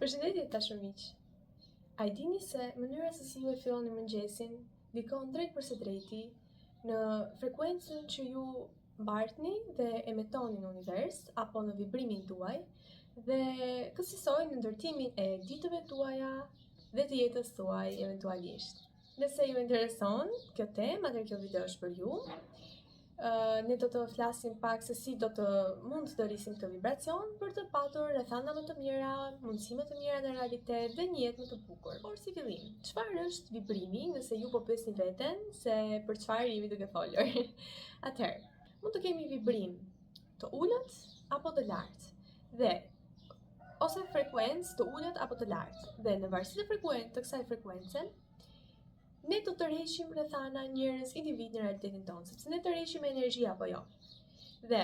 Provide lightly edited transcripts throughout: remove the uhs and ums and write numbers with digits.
Përshëndetje dashur. A i dini se mënyra se si ju e filloni mëngjesin ndikon drejt për së drejti në frekuencën që ju mbartni dhe emetoni në univers apo në vibrimin tuaj dhe kësaj në ndërtimin e ditëve tuaja dhe të jetës tuaj eventualisht. Nëse ju intereson kjo temë, atëherë kjo video është për ju. Ne do të flasim pak se si do të mund të rrisim këtë vibracion për të patur rrethana më të mira, mundësi më të mira në realitet dhe një jetë më të bukur. Por si fillim, çfarë është vibrimi nëse ju po pyesni veten se për çfarë jemi duke folur? Atëherë, mund të kemi vibrim të ulët apo të lartë dhe ose frekuencë të ulët apo të lartë. Dhe në varësi të frekuencës të kësaj frekuence, ne do të tërheqim rrethana, njerëz, individ në realitetin tonë, sepse ne tërheqim energji apo jo. Dhe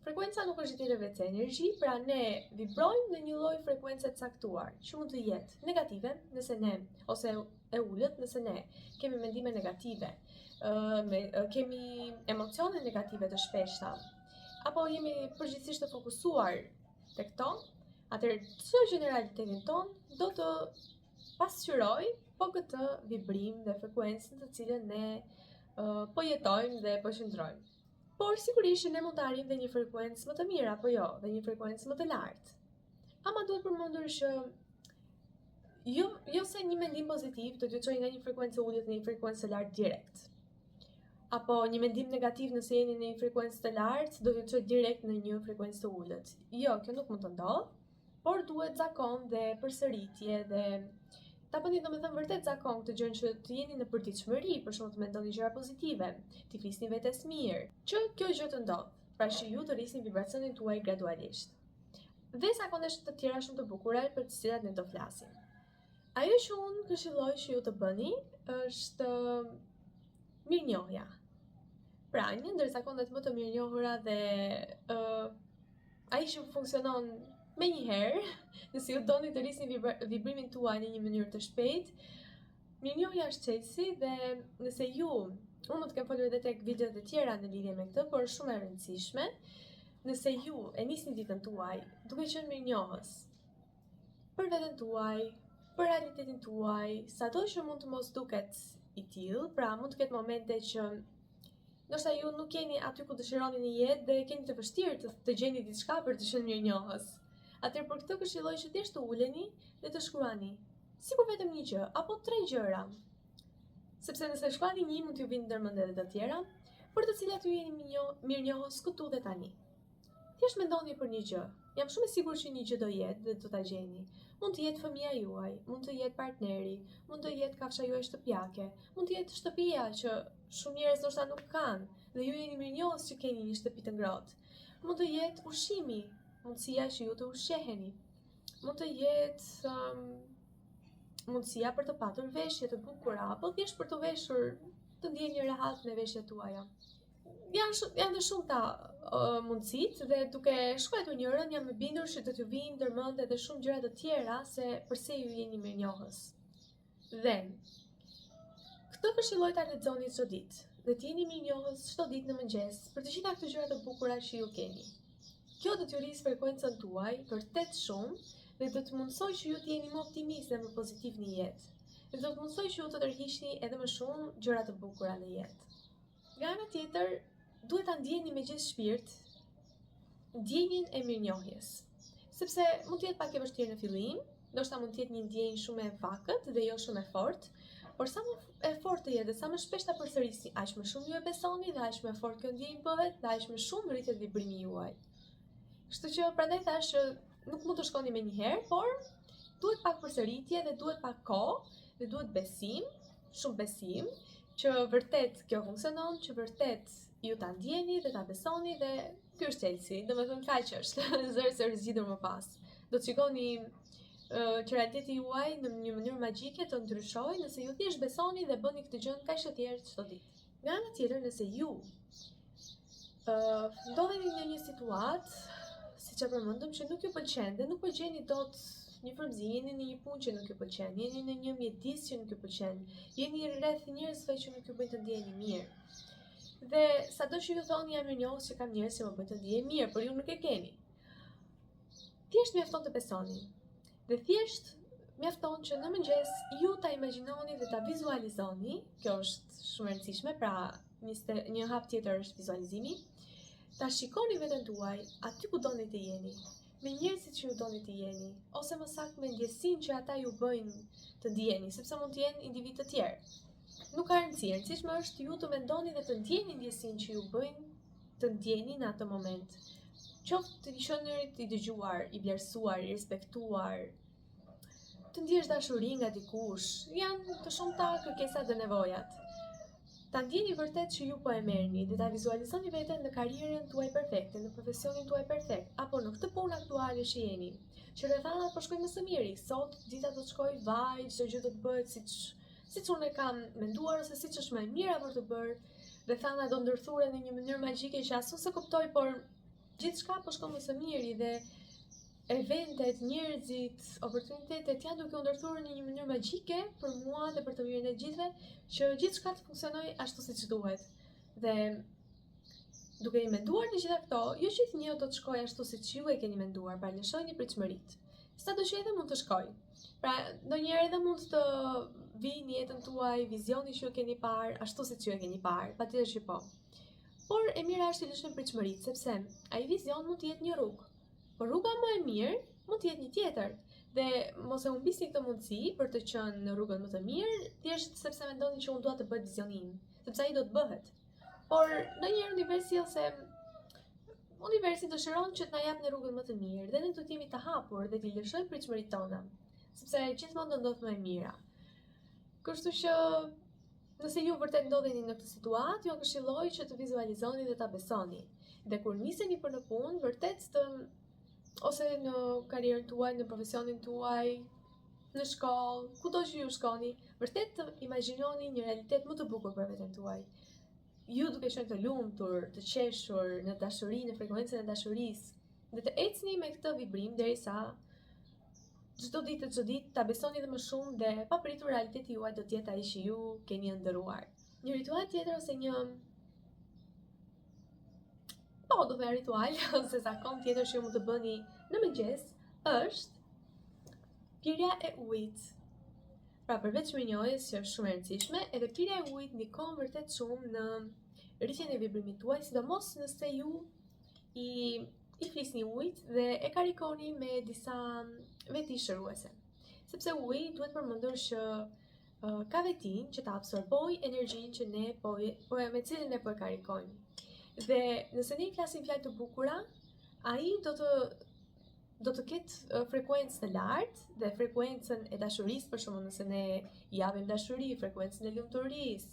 frekuenca nuk është tjetër vetë se energji, pra ne vibrojmë në një lloj frekuence të caktuar, që mund të jetë negative, nëse ne ose e ulët, nëse ne kemi mendime negative, kemi emocione negative të shpeshta, apo jemi përgjithsisht të fokusuar tek to, atëherë çdo gjë në realitetin tonë do të pasqyroj po këtë vibrim dhe frekuencën të cilën ne po jetojmë dhe po qëndrojmë. Por sigurisht ne mund të arrijmë dhe një frekuencë më të mirë apo jo, dhe një frekuencë më të lartë. Ama duhet përmendur që jo se një mendim pozitiv do t'ju çojë nga një frekuencë ulët në një frekuencë të lartë direkt. Apo një mendim negativ nëse jeni në një frekuencë të lartë do t'ju çojë direkt në një frekuencë të ulët. Jo, kjo nuk mund të ndodhë, por duhet zakon dhe përsëritje dhe ta bëni domethënë vërtet zakon këtë gjë që të jeni në përditshmëri, për shkak të mendoni gjëra pozitive, të flisni vetes mirë, që kjo gjë të ndodh, pra që ju të rrisni vibracionin tuaj gradualisht. Dhe zakonisht të tjera shumë të bukura për të cilat ne do flasim. Ajo që unë këshilloj që ju të bëni është mirënjohja. Pra, një ndër zakonet më të mirënjohura dhe ai që funksionon me njëherë, nëse ju doni të rrisni vibrimin tuaj në një mënyrë të shpejtë, mirënjohja është çelësi dhe nëse unë mund të kem folur edhe tek videot e tjera në lidhje me këtë, por është shumë e rëndësishme, nëse ju e nisni ditën tuaj duke qenë mirënjohës për veten tuaj, për realitetin tuaj, sado që mund të mos duket i tillë, pra mund të ketë momente që ndoshta ju nuk jeni aty ku dëshironi në jetë dhe keni të vështirë të gjeni diçka për të qenë mirënjohës. Atëherë për këtë këshilloj që thjesht të uleni dhe të shkruani, sikur vetëm një gjë apo 3 gjëra. Sepse nëse shkruani një mund t'ju vinë ndërmend edhe të tjera, për të cilat ju jeni mirënjohës këtu dhe tani. Thjesht mendoni për një gjë. Jam shumë e sigurt që një gjë do jetë dhe do ta gjeni. Mund të jetë fëmia juaj, mund të jetë partneri, mund të jetë kafsha juaj shtëpiake, mund të jetë shtëpia që shumë njerëz ndoshta nuk kanë dhe ju jeni mirënjohës që keni një shtëpi të ngrohtë. Mund të jetë ushqimi, mundësia që ju të ushqeheni. Mund të jetë mundësia për të patur veshje të bukura apo thjesht për të veshur, të ndjeni rehat me veshjet tuaja. Janë të shumta mundësitë dhe duke shkruar njërin jam e bindur se do t'ju vinë ndërmend edhe shumë gjëra të tjera se pse ju jeni mirënjohës. Dhe këtë këshilloj ta lexoni çdo ditë dhe të jeni mirënjohës çdo ditë në mëngjes për të gjitha këto gjëra të bukura që ju keni. Kjo do t'ju rrisë frekuencën tuaj vërtet shumë dhe do të mundsoj që ju të jeni më optimist dhe më pozitiv në jetë. Dhe do të mundsoj që ju të tërhiqni edhe më shumë gjëra të bukura në jetë. Nga ana tjetër, duhet ta ndjeni me gjithë shpirt ndjenjen e mirënjohjes. Sepse mund të jetë pak e vështirë në fillim, ndoshta mund të jetë një ndjenjë shumë e vakët dhe jo shumë e fortë, por sa më e fortë të jetë dhe sa më shpesh ta përsërisni, aq më shumë ju e besoni dhe aq më fort kjo ndjenjë bëhet dhe aq më shumë rritet vibrimi juaj. Kështu që prandaj thash që nuk mund të shkoni me njëherë, por duhet pak përsëritje dhe duhet pak kohë dhe duhet besim, shumë besim, që vërtet kjo funksionon, që vërtet ju ta ndjeni dhe ta besoni dhe ky është çelësi, domethënë kaq është, zëri se zgjidhur më pas. Do të shikoni që realiteti juaj në një mënyrë magjike të ndryshojë nëse ju thjesht besoni dhe bëni këtë gjë kaq të tjerë çdo ditë. Nga ana tjetër, nëse ju ndodheni në një situatë siç e përmendëm që nuk ju pëlqen dhe nuk po gjeni dot një frymëzim, jeni në një punë që nuk ju pëlqen, jeni në një mjedis që nuk ju pëlqen, jeni rreth njerëzve që nuk ju bëjnë të ndjeni mirë. Dhe sado që ju thoni jam mirënjohës që kam njerëz që më bëjnë të ndjej mirë, por ju nuk e keni. Thjesht mjafton të besoni. Dhe thjesht mjafton që në mëngjes ju ta imagjinoni dhe ta vizualizoni, kjo është shumë e rëndësishme, pra një hap tjetër është vizualizimi, ta shikoni veten tuaj aty ku doni të jeni, me njerëzit që ju doni të jeni, ose më saktë me ndjesinë që ata ju bëjnë të ndjeni, sepse mund të jenë individ të tjerë. Nuk ka rëndësi, rëndësishme është ju të mendoni dhe të ndjeni ndjesinë që ju bëjnë të ndjeni në atë moment. Qoftë të qenë i dëgjuar, i vlerësuar, i respektuar, të ndjesh dashuri nga dikush, janë të shumta kërkesat dhe nevojat. Ta ndjeni vërtet që ju po e merrni dhe ta vizualizoni veten në karrierën tuaj perfekte, në profesionin tuaj perfekt, apo në këtë punë aktuale që jeni, që rrethanat po shkojnë më së miri, sot dita do të shkojë vaj, çdo gjë do të bëhet siç unë e kam menduar ose siç është më e mira për të bërë, rrethanat do ndërthuren në një mënyrë magjike që as unë se kuptoj, por gjithçka po shkon më së miri dhe eventet, njerëzit, oportunitetet janë duke u ndërthurur në një mënyrë magjike për mua dhe për të mirën e gjithëve, që gjithçka të funksionojë ashtu siç duhet. Dhe duke i menduar në gjitha këto, jo gjithnjë do të shkojë ashtu siç ju e keni menduar, pra lëshoni pritshmëritë. Sado që edhe mund të shkojë. Pra, ndonjëherë edhe mund të vijë në jetën tuaj vizioni që ju keni parë, ashtu siç ju e keni parë, patjetër që po. Por e mira është të lëshoni pritshmëritë, sepse ai vizion mund të jetë një rrugë. Por rruga më e mirë mund të jetë një tjetër, dhe mos e humbisni këtë mundësi për të qenë në rrugën më të mirë, thjesht sepse mendoni që unë dua të bëj vizioni im, sepse ai do të bëhet. Por ndonjëherë universi dëshiron që të na japë në rrugën më të mirë, dhe ne do të jemi të hapur dhe t'i lëshojmë pritshmëritë tona, sepse gjithmonë do ndodh më e mira. Kështu që nëse ju vërtet ndodheni në këtë situatë, ju këshilloj që të vizualizoni dhe ta besoni. Dhe kur niseni për në punë, vërtet ose në karrierën tuaj, në profesionin tuaj, në shkollë, kudo që ju shkoni, vërtet të imagjinoni një realitet më të bukur për veten tuaj. Ju duke qenë të lumtur, të qeshur, në dashuri, në frekuencën e dashurisë, dhe të ecni me këtë vibrim derisa çdo ditë ta besoni dhe më shumë, dhe papritur realiteti juaj do të jetë ai që ju keni ëndërruar. Një ritual tjetër ose do të ritual ose zakon tjetër që ju mund të bëni në mëngjes është pirja e ujit. Pra përveç minjojës që është shumë e rëndësishme, edhe pirja e ujit ndikon vërtet shumë në rritjen e vibrimit tuaj, sidomos nëse ju i flisni ujit dhe e karikoni me disa veti shëruese. Sepse uji duhet përmendur që ka vetin që ta absorbojë energjinë që ne me cilën ne po e karikojmë. Dhe nëse ne i flasim fjalë të bukura, ai do të ketë frekuencë të lartë, dhe frekuencën e dashurisë, për shembull nëse ne i japim dashuri, frekuencën e lumturisë,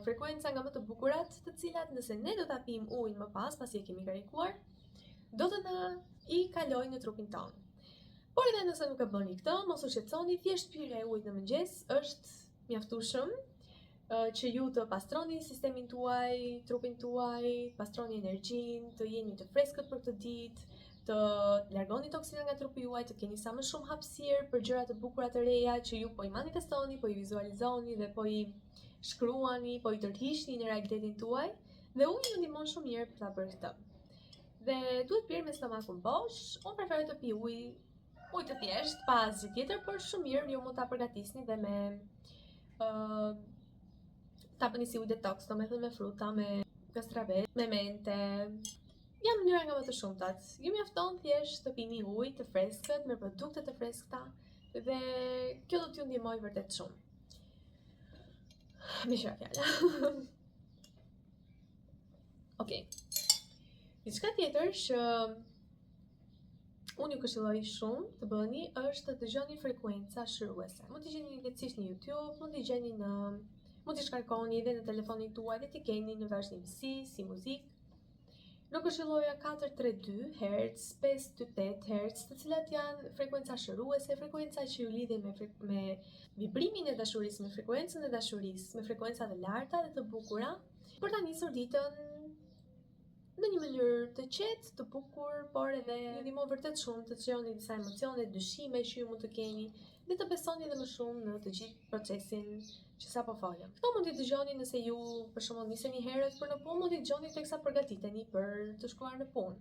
frekuenca nga më të bukurat, të cilat nëse ne do ta pim ujin më pasi e kemi karikuar, do të na i kalojë në trupin tonë. Por edhe nëse nuk e bëni këtë, mos u shqetësoni, thjesht pirja e ujit në mëngjes është mjaftueshëm që ju të pastroni sistemin tuaj, trupin tuaj, pastroni energjinë, të jeni të freskët për këtë ditë, të largoni toksina nga trupi juaj, të keni sa më shumë hapësirë për gjëra të bukura të reja që ju po i manifestoni, po i vizualizoni dhe po i shkruani, po i tërhiqni në realitetin tuaj, dhe uji ju ndihmon shumë mirë për ta bërë këtë. Dhe duhet pirë me stomakun bosh. Unë preferoj të pi ujë të thjesht, pa asgjë tjetër, por shumë mirë ju mund ta përgatisni dhe me ta bëni si ujë detox, domethënë me fruta, me kastravet, me mente. Janë mënyra nga më të shumtat. Ju mjafton thjesht të pini ujë të freskët me produkte të freskëta, dhe kjo do t'ju ndihmojë vërtet shumë. Me shira fjala. Okej. Diçka tjetër që unë ju këshilloj shumë të bëni është të dëgjoni frekuenca shëruese. Mund t'i gjeni lehtësisht në YouTube, mund t'i shkarkoni edhe në telefonin tuaj dhe t'i keni në vazhdimsi si muzikë. Nuk këshilloja 432 Hz, 528 Hz, të cilat janë frekuenca shëruese, frekuenca që ju lidhin me vibrimin e dashurisë, me frekuencën e dashurisë, me frekuenca të larta dhe të bukura, për ta nisur ditën në një mënyrë të qetë, të bukur, por edhe ju ndihmon vërtet shumë të zgjoni disa emocione, dyshime që ju mund të keni, dhe të besoni edhe më shumë në të gjithë procesin që sapo folëm. Këto mund t'i dëgjoni nëse ju për shembull niseni herët për në punë, mund t'i dëgjoni teksa përgatiteni për të shkuar në punë.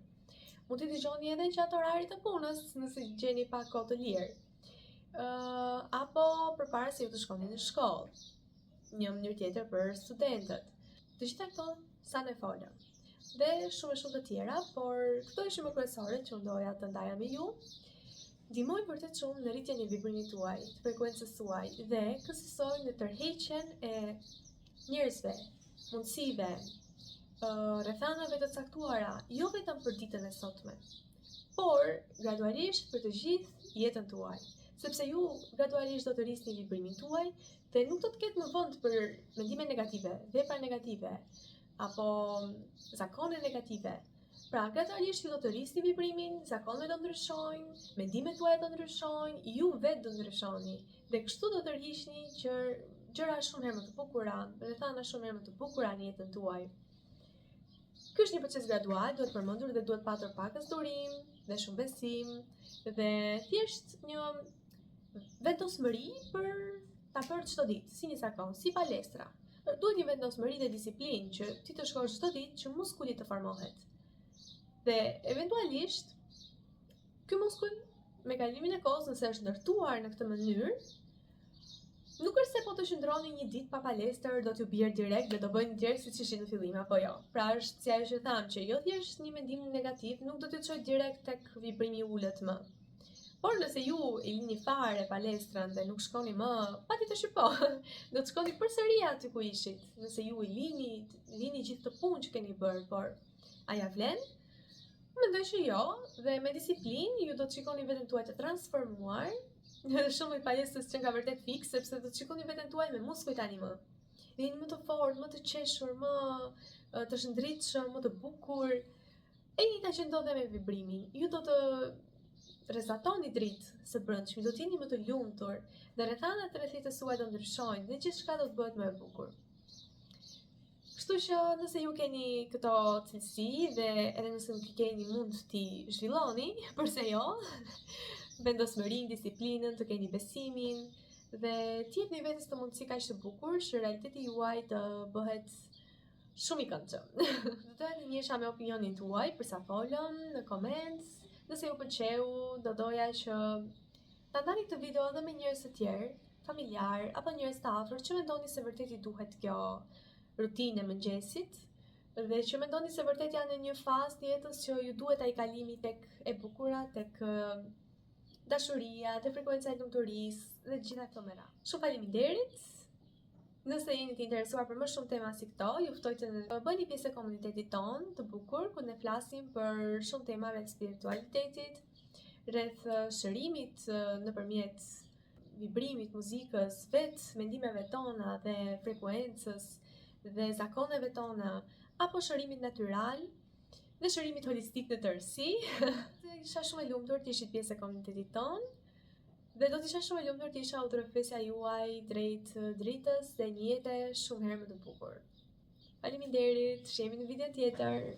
Mund t'i dëgjoni edhe gjatë orarit të punës, nëse gjeni pak kohë të lirë. Apo përpara se ju të shkoni në shkollë. Një mënyrë tjetër për studentët. Të gjitha këto sa ne folëm. Dhe shumë të tjera, por këto ishin më kryesore që unë doja të ndaja me ju. Ndihmojnë vërtet shumë në rritjen e vibrimit tuaj, të frekuencës tuaj dhe kësajsojnë në tërheqjen e njerëzve, mundësive, rrethanave të caktuara, jo vetëm për ditën e sotme, por gradualisht për të gjithë jetën tuaj, sepse ju gradualisht do të rrisni vibrimin tuaj dhe nuk do të ketë më vend për mendime negative, vepra negative apo zakone negative. Pra, gradualisht ju do të rrisni vibrimin, zakonet do ndryshojnë, mendimet tuaja do ndryshojnë, ju vetë do ndryshoni dhe kështu do të rriqni gjëra shumë herë më të bukura, rrethana shumë herë më të bukura në jetën tuaj. Ky është një proces gradual, duhet përmendur dhe duhet patur pakës durim dhe shumë besim dhe thjesht një vendosmëri për ta bërë çdo ditë, si një zakon, si palestra. Duhet një vendosmëri dhe disiplinë që ti të shkosh çdo ditë që muskuli të formohet. Dhe eventualisht ky muskull me kalimin e kohës, nëse është ndërtuar në këtë mënyrë, nuk është se po të qëndroni një ditë pa palestër do t'ju bjerë direkt dhe do bëjnë direkt siç ishin në fillim apo jo. Pra është si ajo që tham që jo thjesht një mendim negativ nuk do t'ju çojë direkt tek vibrimi i ulët më. Por nëse ju i lini fare palestrën dhe nuk shkoni më, patjetër që po, do të shkoni përsëri aty ku ishit. Nëse ju i lini gjithë të punë që keni bërë, por a ja vlen? Mendoj që jo, dhe me disiplinë ju do të shikoni veten tuaj të transformuar. Shumë i palestrës që nga vërtet fikse, sepse do të shikoni veten tuaj me muskuj tani më. Jeni më të fortë, më të qeshur, më të shëndritshëm, më të bukur. E njëjta që ndodh me vibrimin. Ju do të rrezatoni dritë së brendshme, do të jeni më të lumtur, dhe rrethanat e rrethitës suaj do ndryshojnë dhe gjithçka do të bëhet më e bukur. Kështu që nëse ju keni këto cilësi dhe edhe nëse nuk i keni mund t'i zhvilloni, përse jo? Vendosmërinë, disiplinën, të keni besimin dhe t'jepni vetes të mundësi kaq të bukur që realiteti juaj të bëhet shumë i këndshëm. Do të njësha me opinionin tuaj për sa folëm në koment. Nëse ju pëlqeu, do doja që ta ndani këtë video edhe me njerëz të tjerë, familjar apo njerëz të afërt që mendoni se vërtet i duhet kjo rutinë e mëngjesit dhe që mendoni se vërtet janë në një fazë të jetës që ju duhet ai kalimi tek e bukura, tek dashuria, dhe frekuenca e lumturisë dhe gjitha këto me radhë. Shumë faleminderit. Nëse jeni të interesuar për më shumë tema si këto, ju ftoj të bëni pjesë e komunitetit ton të bukur, ku ne flasim për shumë tema rreth spiritualitetit, rreth shërimit nëpërmjet vibrimit, muzikës, vetë mendimeve tona dhe frekuencës dhe zakoneve tona, apo shërimit natyral dhe shërimit holistik në tërësi. Isha shumë e lumtur të ishit pjesë e komunitetit ton dhe do të isha shumë e lumtur të isha udhëruesja juaj drejt dritës dhe një jete shumë herë më të bukur. Faleminderit, shihemi në video tjetër.